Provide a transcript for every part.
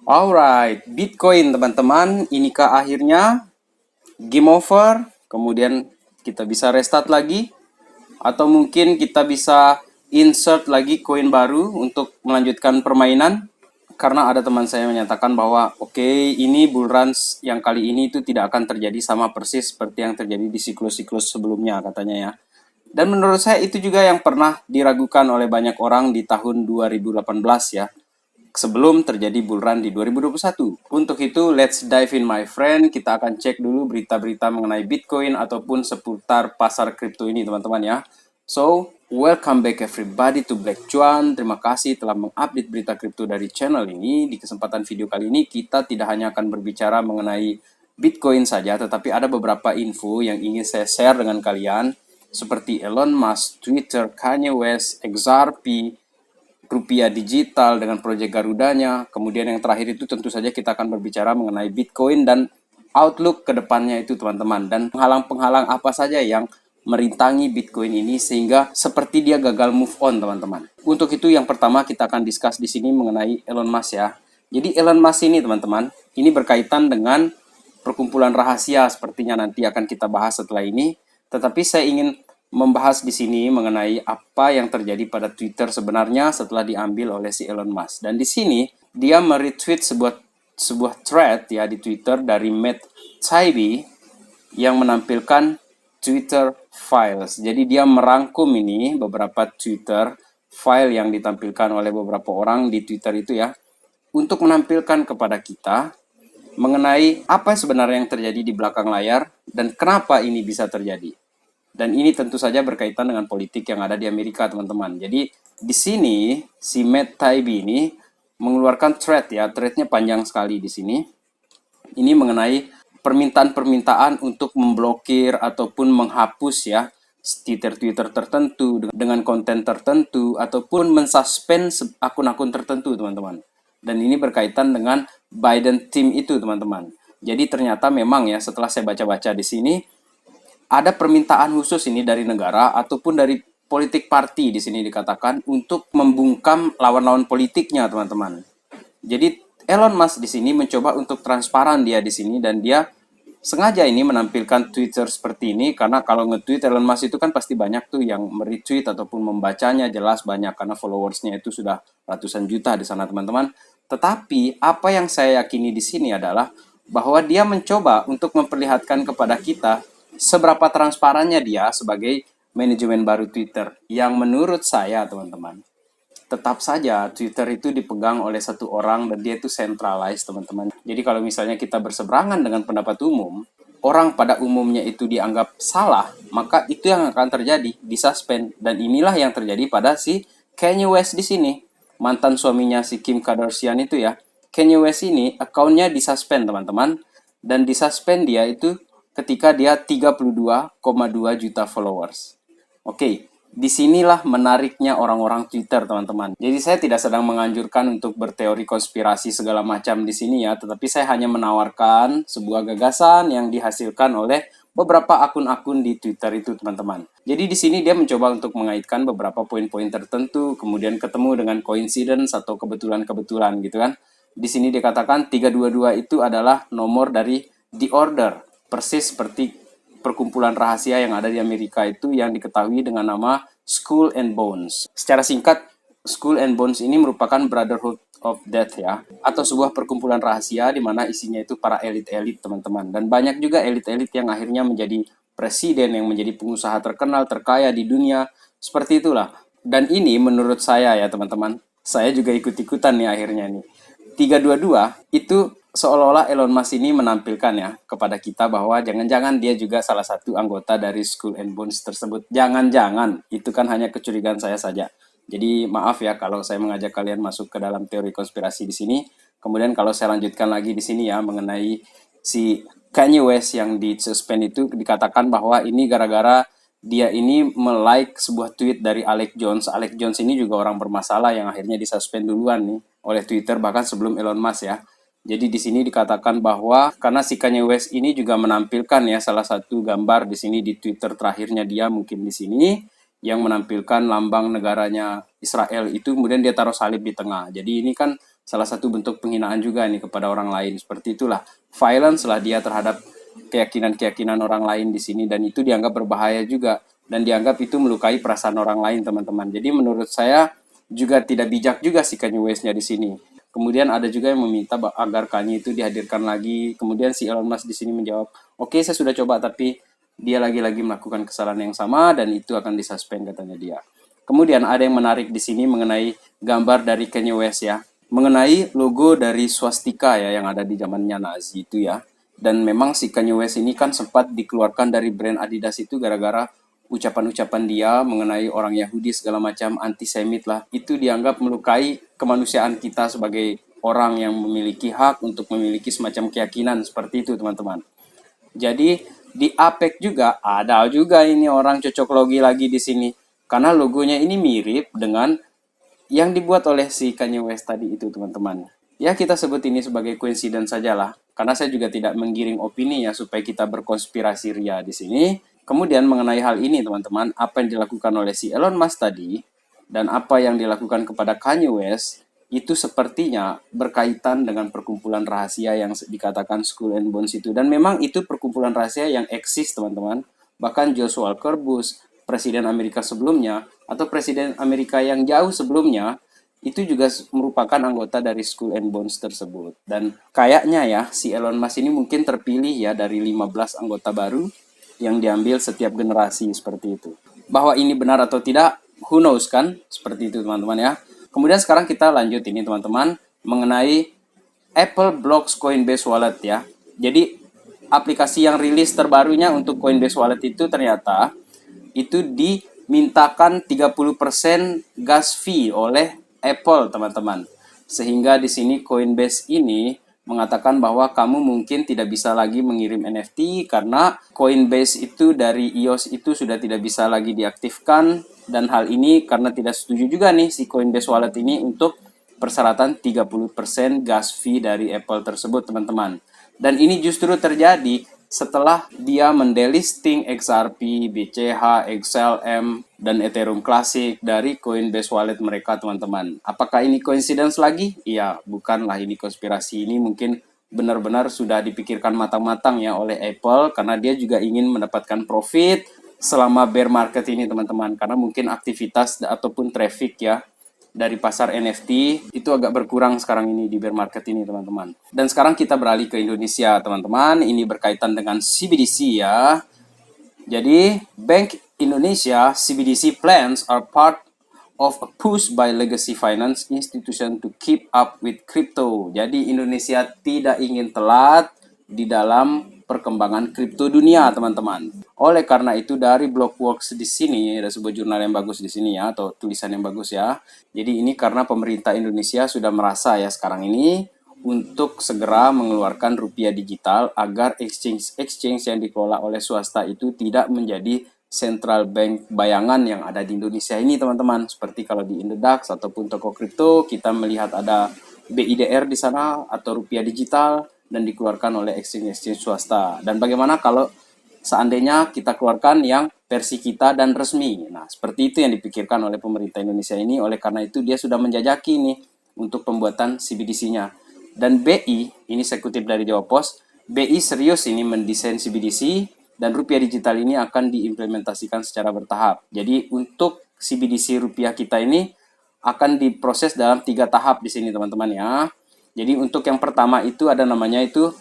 Alright, Bitcoin teman-teman, inikah akhirnya game over, kemudian kita bisa restart lagi, atau mungkin kita bisa insert lagi koin baru untuk melanjutkan permainan. Karena ada teman saya menyatakan bahwa oke, ini bull runs yang kali ini itu tidak akan terjadi sama persis seperti yang terjadi di siklus-siklus sebelumnya katanya ya. Dan menurut saya itu juga yang pernah diragukan oleh banyak orang di tahun 2018 ya, sebelum terjadi bull run di 2021. Untuk itu, let's dive in my friend. Kita akan cek dulu berita-berita mengenai Bitcoin ataupun seputar pasar kripto ini teman-teman ya. So, welcome back everybody to Black Cuan. Terima kasih telah mengupdate berita kripto dari channel ini. Di kesempatan video kali ini kita tidak hanya akan berbicara mengenai Bitcoin saja, tetapi ada beberapa info yang ingin saya share dengan kalian, seperti Elon Musk, Twitter, Kanye West, XRP, rupiah digital dengan proyek Garudanya. Kemudian yang terakhir itu tentu saja kita akan berbicara mengenai Bitcoin dan outlook ke depannya itu teman-teman. Dan penghalang-penghalang apa saja yang merintangi Bitcoin ini sehingga seperti dia gagal move on teman-teman. Untuk itu yang pertama kita akan discuss di sini mengenai Elon Musk ya. Jadi Elon Musk ini teman-teman, ini berkaitan dengan perkumpulan rahasia sepertinya nanti akan kita bahas setelah ini. Tetapi saya ingin membahas di sini mengenai apa yang terjadi pada Twitter sebenarnya setelah diambil oleh si Elon Musk. Dan di sini dia meretweet sebuah thread ya di Twitter dari Matt Taibbi yang menampilkan Twitter files. Jadi dia merangkum ini beberapa Twitter file yang ditampilkan oleh beberapa orang di Twitter itu ya, untuk menampilkan kepada kita mengenai apa sebenarnya yang terjadi di belakang layar dan kenapa ini bisa terjadi. Dan ini tentu saja berkaitan dengan politik yang ada di Amerika, teman-teman. Jadi di sini si Matt Taibbi ini mengeluarkan thread ya, threadnya panjang sekali di sini. Ini mengenai permintaan-permintaan untuk memblokir ataupun menghapus ya Twitter tertentu dengan konten tertentu ataupun mensuspend akun-akun tertentu, teman-teman. Dan ini berkaitan dengan Biden team itu, teman-teman. Jadi ternyata memang ya setelah saya baca-baca di sini ada permintaan khusus ini dari negara ataupun dari politik party di sini dikatakan untuk membungkam lawan-lawan politiknya, teman-teman. Jadi Elon Musk di sini mencoba untuk transparan dia di sini dan dia sengaja ini menampilkan Twitter seperti ini karena kalau nge-tweet Elon Musk itu kan pasti banyak tuh yang meretweet ataupun membacanya, jelas banyak karena followersnya itu sudah ratusan juta di sana, teman-teman. Tetapi apa yang saya yakini di sini adalah bahwa dia mencoba untuk memperlihatkan kepada kita seberapa transparannya dia sebagai manajemen baru Twitter, yang menurut saya teman-teman tetap saja Twitter itu dipegang oleh satu orang dan dia itu centralized, teman-teman. Jadi kalau misalnya kita berseberangan dengan pendapat umum, orang pada umumnya itu dianggap salah, maka itu yang akan terjadi, disuspend. Dan inilah yang terjadi pada si Kanye West di sini, mantan suaminya si Kim Kardashian itu ya. Kanye West ini akunnya disuspend, teman-teman, dan disuspend dia itu ketika dia 32,2 juta followers. Oke, disinilah menariknya orang-orang Twitter, teman-teman. Jadi saya tidak sedang menganjurkan untuk berteori konspirasi segala macam di sini ya, tetapi saya hanya menawarkan sebuah gagasan yang dihasilkan oleh beberapa akun-akun di Twitter itu, teman-teman. Jadi di sini dia mencoba untuk mengaitkan beberapa poin-poin tertentu, kemudian ketemu dengan coincidence atau kebetulan-kebetulan gitu kan. Di sini dikatakan 322 itu adalah nomor dari The Order, persis seperti perkumpulan rahasia yang ada di Amerika itu yang diketahui dengan nama Skull and Bones. Secara singkat, Skull and Bones ini merupakan Brotherhood of Death ya, atau sebuah perkumpulan rahasia di mana isinya itu para elit-elit, teman-teman. Dan banyak juga elit-elit yang akhirnya menjadi presiden, yang menjadi pengusaha terkenal, terkaya di dunia. Seperti itulah. Dan ini menurut saya ya, teman-teman, saya juga ikut-ikutan nih akhirnya nih. 322 itu seolah-olah Elon Musk ini menampilkan ya kepada kita bahwa jangan-jangan dia juga salah satu anggota dari Skull and Bones tersebut. Jangan-jangan, itu kan hanya kecurigaan saya saja. Jadi maaf ya kalau saya mengajak kalian masuk ke dalam teori konspirasi di sini. Kemudian kalau saya lanjutkan lagi di sini ya mengenai si Kanye West yang disuspend itu, dikatakan bahwa ini gara-gara dia ini melike sebuah tweet dari Alex Jones. Alex Jones ini juga orang bermasalah yang akhirnya disuspend duluan nih oleh Twitter bahkan sebelum Elon Musk ya. Jadi di sini dikatakan bahwa karena si Kanye West ini juga menampilkan ya salah satu gambar di sini di Twitter terakhirnya dia mungkin di sini yang menampilkan lambang negaranya Israel itu, kemudian dia taruh salib di tengah. Jadi ini kan salah satu bentuk penghinaan juga nih kepada orang lain. Seperti itulah. Violence lah dia terhadap keyakinan-keyakinan orang lain di sini, dan itu dianggap berbahaya juga dan dianggap itu melukai perasaan orang lain, teman-teman. Jadi menurut saya juga tidak bijak juga si Kanye West-nya di sini. Kemudian ada juga yang meminta agar Kanye itu dihadirkan lagi. Kemudian si Elon Musk di sini menjawab, "Oke, saya sudah coba, tapi dia lagi-lagi melakukan kesalahan yang sama dan itu akan disuspend," katanya dia. Kemudian ada yang menarik di sini mengenai gambar dari Kanye West ya, mengenai logo dari swastika ya yang ada di zamannya Nazi itu ya. Dan memang si Kanye West ini kan sempat dikeluarkan dari brand Adidas itu gara-gara ucapan-ucapan dia mengenai orang Yahudi segala macam, antisemit lah. Itu dianggap melukai kemanusiaan kita sebagai orang yang memiliki hak untuk memiliki semacam keyakinan seperti itu, teman-teman. Jadi di APEC juga ada juga ini orang cocok logi lagi di sini. Karena logonya ini mirip dengan yang dibuat oleh si Kanye West tadi itu, teman-teman. Ya, kita sebut ini sebagai coincidence sajalah. Karena saya juga tidak menggiring opini ya supaya kita berkonspirasi ria di sini. Kemudian mengenai hal ini, teman-teman, apa yang dilakukan oleh si Elon Musk tadi dan apa yang dilakukan kepada Kanye West itu sepertinya berkaitan dengan perkumpulan rahasia yang dikatakan Skull and Bones itu. Dan memang itu perkumpulan rahasia yang eksis, teman-teman. Bahkan George Walker Bush, presiden Amerika sebelumnya, atau presiden Amerika yang jauh sebelumnya, itu juga merupakan anggota dari Skull and Bones tersebut. Dan kayaknya ya, si Elon Musk ini mungkin terpilih ya dari 15 anggota baru yang diambil setiap generasi seperti itu. Bahwa ini benar atau tidak, who knows kan? Seperti itu, teman-teman ya. Kemudian sekarang kita lanjut ini, teman-teman, mengenai Apple blocks Coinbase Wallet ya. Jadi aplikasi yang rilis terbarunya untuk Coinbase Wallet itu ternyata itu dimintakan 30% gas fee oleh Apple, teman-teman. Sehingga di sini Coinbase ini mengatakan bahwa kamu mungkin tidak bisa lagi mengirim NFT karena Coinbase itu dari iOS itu sudah tidak bisa lagi diaktifkan, dan hal ini karena tidak setuju juga nih si Coinbase Wallet ini untuk persyaratan 30% gas fee dari Apple tersebut, teman-teman. Dan ini justru terjadi setelah dia mendelisting XRP, BCH, XLM, dan Ethereum Classic dari Coinbase Wallet mereka, teman-teman. Apakah ini coincidence lagi? Iya, bukanlah ini konspirasi. Ini mungkin benar-benar sudah dipikirkan matang-matang ya oleh Apple karena dia juga ingin mendapatkan profit selama bear market ini, teman-teman. Karena mungkin aktivitas ataupun traffic ya dari pasar NFT itu agak berkurang sekarang ini di bear market ini, teman-teman. Dan sekarang kita beralih ke Indonesia, teman-teman. Ini berkaitan dengan CBDC ya. Jadi, Bank Indonesia CBDC plans are part of a push by legacy finance institution to keep up with crypto. Jadi, Indonesia tidak ingin telat di dalam perkembangan kripto dunia, teman-teman. Oleh karena itu dari Blockworks di sini ada sebuah jurnal yang bagus di sini ya, atau tulisan yang bagus ya. Jadi ini karena pemerintah Indonesia sudah merasa ya sekarang ini untuk segera mengeluarkan rupiah digital agar exchange yang dikelola oleh swasta itu tidak menjadi central bank bayangan yang ada di Indonesia ini, teman-teman. Seperti kalau di Indodax ataupun toko kripto kita melihat ada BIDR di sana atau rupiah digital dan dikeluarkan oleh exchange swasta. Dan bagaimana kalau seandainya kita keluarkan yang versi kita dan resmi? Nah, seperti itu yang dipikirkan oleh pemerintah Indonesia ini. Oleh karena itu dia sudah menjajaki nih untuk pembuatan CBDC-nya. Dan BI, ini saya kutip dari Jawa Post, BI serius ini mendesain CBDC dan rupiah digital ini akan diimplementasikan secara bertahap. Jadi untuk CBDC rupiah kita ini akan diproses dalam 3 tahap di sini, teman-teman ya. Jadi untuk yang pertama itu ada namanya itu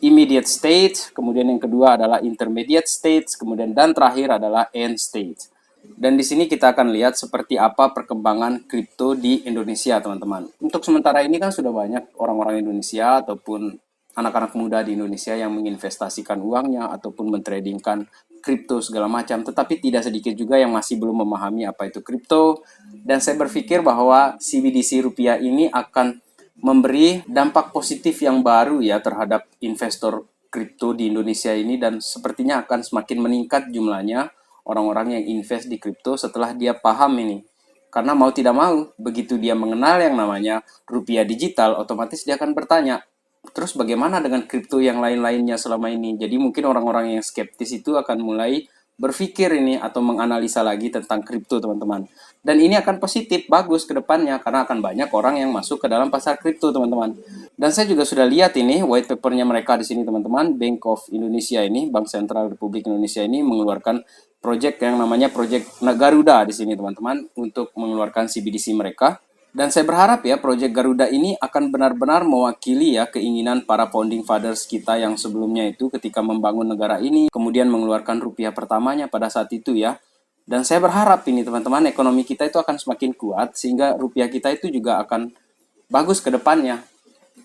immediate state, kemudian yang kedua adalah intermediate state, kemudian dan terakhir adalah end state. Dan di sini kita akan lihat seperti apa perkembangan kripto di Indonesia, teman-teman. Untuk sementara ini kan sudah banyak orang-orang Indonesia ataupun anak-anak muda di Indonesia yang menginvestasikan uangnya ataupun mentradingkan kripto segala macam, tetapi tidak sedikit juga yang masih belum memahami apa itu kripto. Dan saya berpikir bahwa CBDC rupiah ini akan memberi dampak positif yang baru ya terhadap investor kripto di Indonesia ini, dan sepertinya akan semakin meningkat jumlahnya orang-orang yang invest di kripto setelah dia paham ini. Karena mau tidak mau, begitu dia mengenal yang namanya rupiah digital, otomatis dia akan bertanya, terus bagaimana dengan kripto yang lain-lainnya selama ini? Jadi mungkin orang-orang yang skeptis itu akan mulai berpikir ini atau menganalisa lagi tentang kripto, teman-teman. Dan ini akan positif, bagus ke depannya karena akan banyak orang yang masuk ke dalam pasar kripto, teman-teman. Dan saya juga sudah lihat ini white papernya mereka di sini, teman-teman. Bank of Indonesia ini, Bank Sentral Republik Indonesia ini mengeluarkan project yang namanya Project Garuda di sini, teman-teman, untuk mengeluarkan CBDC mereka. Dan saya berharap ya Project Garuda ini akan benar-benar mewakili ya keinginan para founding fathers kita yang sebelumnya itu ketika membangun negara ini, kemudian mengeluarkan rupiah pertamanya pada saat itu ya. Dan saya berharap ini teman-teman ekonomi kita itu akan semakin kuat sehingga rupiah kita itu juga akan bagus ke depannya.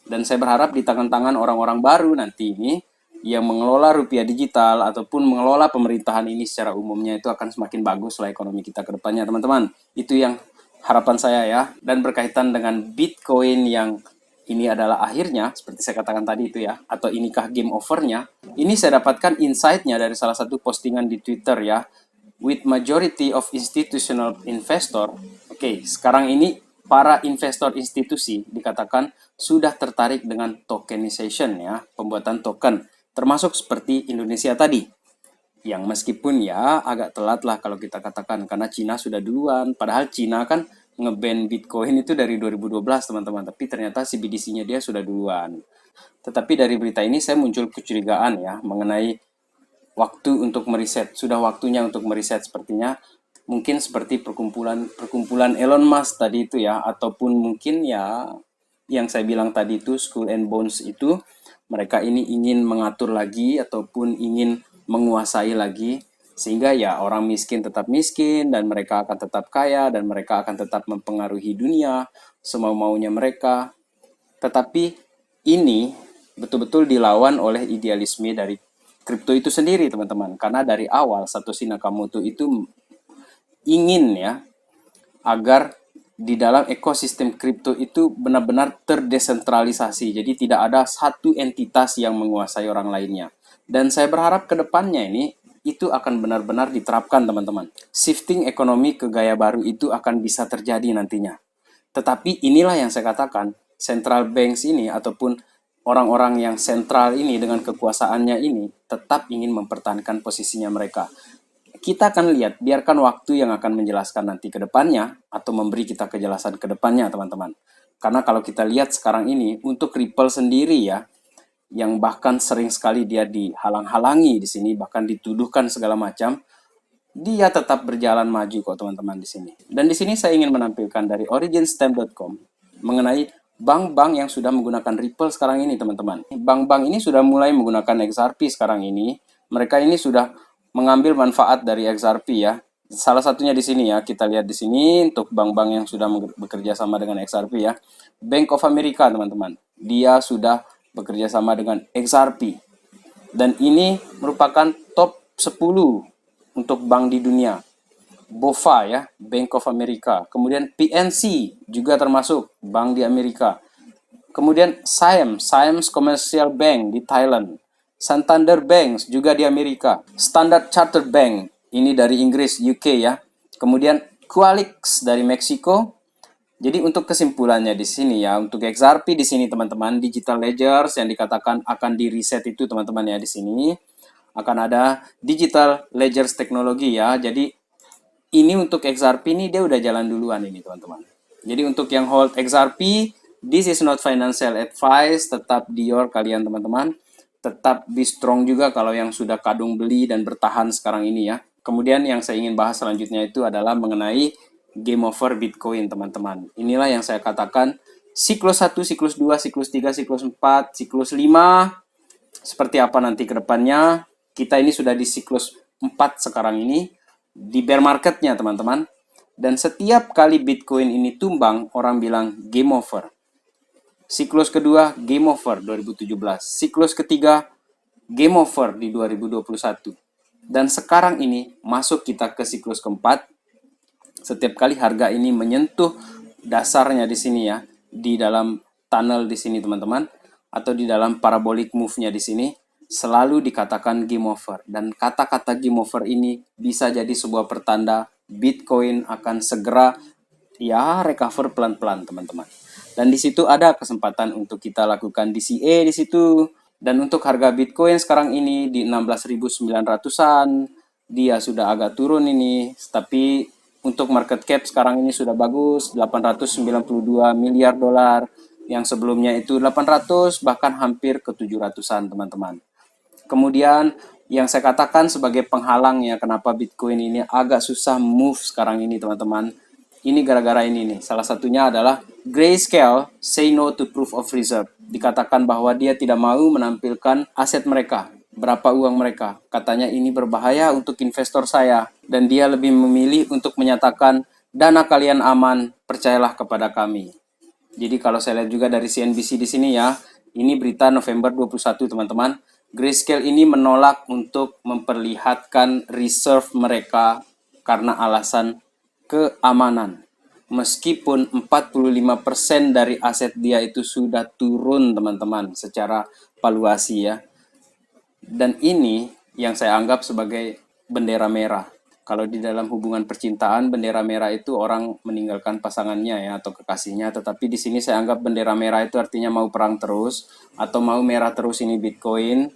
Dan saya berharap di tangan-tangan orang-orang baru nanti ini yang mengelola rupiah digital ataupun mengelola pemerintahan ini secara umumnya itu akan semakin bagus lah ekonomi kita ke depannya, teman-teman. Itu yang harapan saya ya. Dan berkaitan dengan Bitcoin yang ini adalah akhirnya, seperti saya katakan tadi itu ya, atau inikah game overnya, ini saya dapatkan insight-nya dari salah satu postingan di Twitter ya, with majority of institutional investor. Oke, sekarang ini para investor institusi dikatakan sudah tertarik dengan tokenization ya, pembuatan token, termasuk seperti Indonesia tadi. Yang meskipun ya agak telat lah kalau kita katakan karena Cina sudah duluan, padahal Cina kan nge-ban Bitcoin itu dari 2012 teman-teman, tapi ternyata CBDC-nya dia sudah duluan. Tetapi dari berita ini saya muncul kecurigaan ya mengenai waktu untuk meriset, sudah waktunya untuk meriset sepertinya, mungkin seperti perkumpulan Elon Musk tadi itu ya, ataupun mungkin ya yang saya bilang tadi itu Skull and Bones itu, mereka ini ingin mengatur lagi ataupun ingin menguasai lagi sehingga ya orang miskin tetap miskin dan mereka akan tetap kaya dan mereka akan tetap mempengaruhi dunia semau-maunya mereka. Tetapi ini betul-betul dilawan oleh idealisme dari kripto itu sendiri, teman-teman. Karena dari awal Satoshi Nakamoto itu ingin ya agar di dalam ekosistem kripto itu benar-benar terdesentralisasi. Jadi tidak ada satu entitas yang menguasai orang lainnya. Dan saya berharap ke depannya ini itu akan benar-benar diterapkan, teman-teman. Shifting ekonomi ke gaya baru itu akan bisa terjadi nantinya. Tetapi inilah yang saya katakan, central banks ini ataupun orang-orang yang sentral ini dengan kekuasaannya ini tetap ingin mempertahankan posisinya mereka. Kita akan lihat, biarkan waktu yang akan menjelaskan nanti ke depannya atau memberi kita kejelasan ke depannya, teman-teman. Karena kalau kita lihat sekarang ini, untuk Ripple sendiri ya, yang bahkan sering sekali dia dihalang-halangi di sini, bahkan dituduhkan segala macam, dia tetap berjalan maju kok teman-teman di sini. Dan di sini saya ingin menampilkan dari originstamp.com mengenai bank-bank yang sudah menggunakan Ripple sekarang ini, teman-teman. Bank-bank ini sudah mulai menggunakan XRP sekarang ini. Mereka ini sudah mengambil manfaat dari XRP ya. Salah satunya di sini ya, kita lihat di sini untuk bank-bank yang sudah bekerja sama dengan XRP ya. Bank of America, teman-teman. Dia sudah bekerja sama dengan XRP. Dan ini merupakan top 10 untuk bank di dunia. BOFA ya, Bank of America. Kemudian PNC juga termasuk bank di Amerika. Kemudian Siams Commercial Bank di Thailand. Santander Bank juga di Amerika. Standard Chartered Bank, ini dari Inggris, UK ya. Kemudian Qualix dari Meksiko. Jadi untuk kesimpulannya di sini ya, untuk XRP di sini teman-teman, digital ledgers yang dikatakan akan di reset itu teman-teman ya di sini akan ada digital ledgers teknologi ya. Jadi ini untuk XRP ini dia udah jalan duluan ini teman-teman. Jadi untuk yang hold XRP, this is not financial advice, tetap dior kalian teman-teman. Tetap be strong juga kalau yang sudah kadung beli dan bertahan sekarang ini ya. Kemudian yang saya ingin bahas selanjutnya itu adalah mengenai game over Bitcoin, teman-teman. Inilah yang saya katakan siklus 1, siklus 2, siklus 3, siklus 4, siklus 5 seperti apa nanti ke depannya. Kita ini sudah di siklus 4 sekarang ini di bear marketnya, teman-teman. Dan setiap kali Bitcoin ini tumbang, orang bilang game over. Siklus kedua, game over 2017. Siklus ketiga, game over di 2021. Dan sekarang ini masuk kita ke siklus keempat. Setiap kali harga ini menyentuh dasarnya di sini ya, di dalam tunnel di sini teman-teman, atau di dalam parabolic move-nya di sini, selalu dikatakan game over. Dan kata-kata game over ini bisa jadi sebuah pertanda Bitcoin akan segera ya recover pelan-pelan teman-teman. Dan di situ ada kesempatan untuk kita lakukan DCA di situ. Dan untuk harga Bitcoin sekarang ini di 16.900-an dia sudah agak turun ini, tapi untuk market cap sekarang ini sudah bagus, 892 miliar dolar, yang sebelumnya itu 800 bahkan hampir ke 700-an teman-teman. Kemudian yang saya katakan sebagai penghalang ya kenapa Bitcoin ini agak susah move sekarang ini teman-teman. Ini gara-gara ini nih. Salah satunya adalah Grayscale say no to proof of reserve. Dikatakan bahwa dia tidak mau menampilkan aset mereka, berapa uang mereka. Katanya ini berbahaya untuk investor saya dan dia lebih memilih untuk menyatakan dana kalian aman, percayalah kepada kami. Jadi kalau saya lihat juga dari CNBC di sini ya, ini berita November 21 teman-teman. Grayscale ini menolak untuk memperlihatkan reserve mereka karena alasan keamanan. Meskipun 45% dari aset dia itu sudah turun teman-teman secara valuasi ya. Dan ini yang saya anggap sebagai bendera merah. Kalau di dalam hubungan percintaan, bendera merah itu orang meninggalkan pasangannya ya atau kekasihnya. Tetapi di sini saya anggap bendera merah itu artinya mau perang terus atau mau merah terus ini Bitcoin.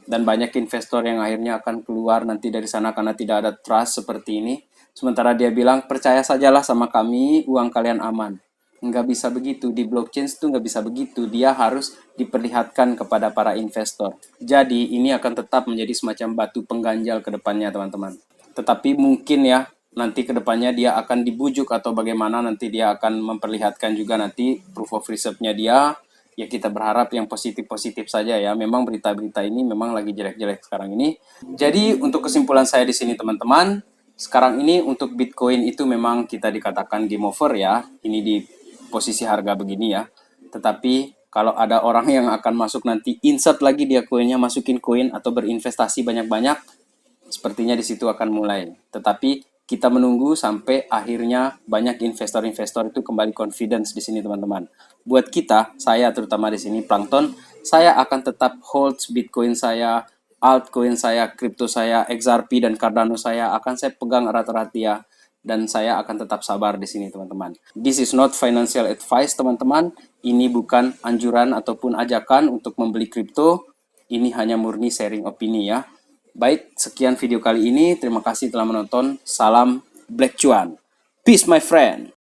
Dan banyak investor yang akhirnya akan keluar nanti dari sana karena tidak ada trust seperti ini. Sementara dia bilang, percaya sajalah sama kami, uang kalian aman. Nggak bisa begitu, di blockchain itu nggak bisa begitu. Dia harus diperlihatkan kepada para investor. Jadi ini akan tetap menjadi semacam batu pengganjal ke depannya teman-teman. Tetapi mungkin ya, nanti ke depannya dia akan dibujuk atau bagaimana nanti dia akan memperlihatkan juga nanti proof of reserve-nya dia. Ya kita berharap yang positif-positif saja ya. Memang berita-berita ini memang lagi jelek-jelek sekarang ini. Jadi untuk kesimpulan saya di sini teman-teman, sekarang ini untuk Bitcoin itu memang kita dikatakan game over ya. Ini di posisi harga begini ya. Tetapi kalau ada orang yang akan masuk nanti insert lagi dia koinnya, masukin koin atau berinvestasi banyak-banyak, sepertinya di situ akan mulai. Tetapi kita menunggu sampai akhirnya banyak investor-investor itu kembali confidence di sini teman-teman. Buat kita, saya terutama di sini Plankton, saya akan tetap hold Bitcoin saya, altcoin saya, crypto saya, XRP dan Cardano saya akan saya pegang erat-erat dia dan saya akan tetap sabar di sini teman-teman. This is not financial advice teman-teman. Ini bukan anjuran ataupun ajakan untuk membeli kripto. Ini hanya murni sharing opini ya. Baik, sekian video kali ini. Terima kasih telah menonton. Salam Black Cuan. Peace my friend.